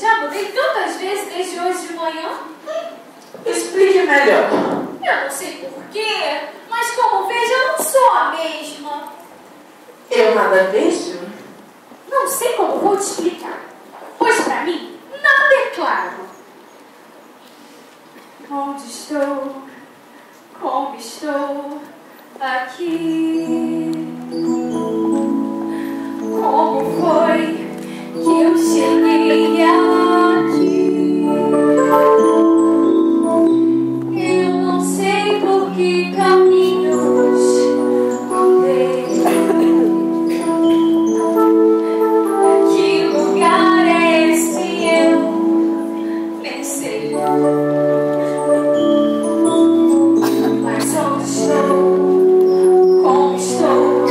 Já mudei tantas vezes desde hoje de manhã. Explique melhor. Eu não sei porquê, mas como vejo, eu não sou a mesma. Eu nada vejo? Não sei como vou te explicar, pois para mim nada é claro. Onde estou? Como estou aqui? Como foi que eu cheguei aqui? Eu não sei por que caminhos andei. Que lugar é esse? Eu nem sei. Mas onde estou? Como estou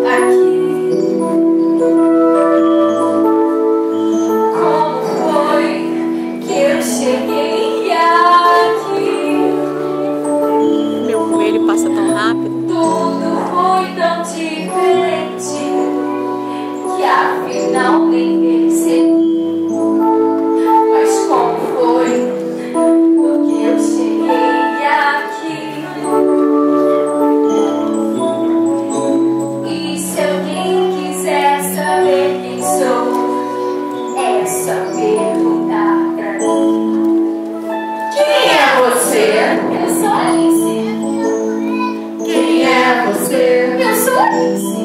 aqui? Como foi que eu cheguei aqui? Meu coelho passa tão rápido. Tudo foi tão diferente que afinal nem percebi. Mas como foi que eu cheguei aqui? E se alguém quiser saber quem sou, é só perguntar pra mim. Quem é você? Eu sou Alice. Quem é você? Eu sou Alice.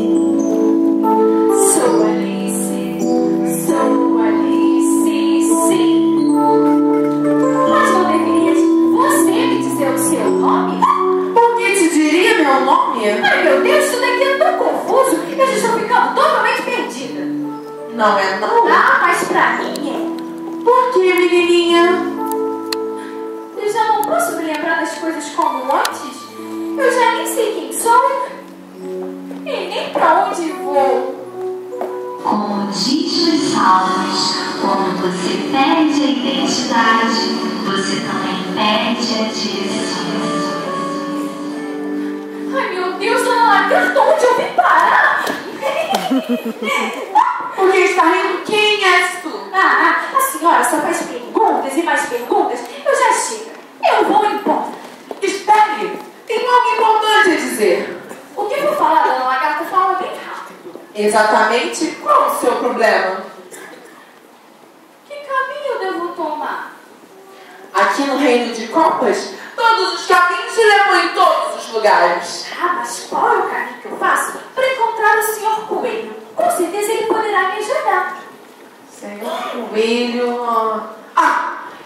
Sou Alice. Sou Alice, sim. Mas não deverias você me dizer o seu nome? Por que te diria meu nome? Ai, meu Deus, isso daqui é tão confuso. Eu já estou ficando totalmente perdida. Não é não? Ah, mas pra mim Por que, menininha? eu já não posso me lembrar das coisas como antes. Eu já nem sei quem sou e nem pra onde vou. Como diz nos Salmos, quando você perde a identidade, você também perde a direção. Ai, meu Deus, dona Lagarta, onde eu vim parar? Por que está rindo? Quem és tu? A senhora só faz perguntas e mais perguntas. Eu já chego. Eu vou embora. Espere! Tem algo importante a dizer. O que eu vou falar, dona Lagarta, fala bem rápido. Exatamente qual o seu problema? Que caminho eu devo tomar? Aqui no Reino de Copas, todos os caminhos te levam em todos os lugares. Ah, mas qual é o caminho que eu faço para encontrar o Senhor Coelho? Com certeza ele poderá me ajudar. Senhor Coelho...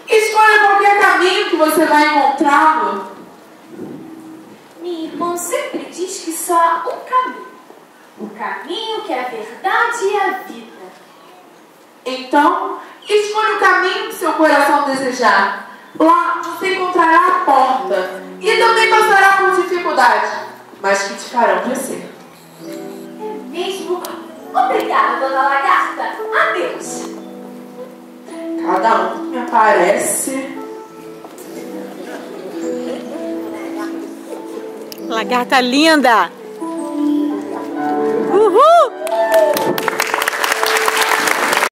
escolha qualquer caminho que você vai encontrá-lo. Minha irmã sempre diz que só há um caminho. O caminho que é a verdade e a vida. Então, escolha o caminho que seu coração desejar. Lá você encontrará a porta e também passará por dificuldades, mas que te farão crescer. É mesmo? Obrigada, dona Lagarta. Adeus. Cada um que me aparece. Lagarta linda!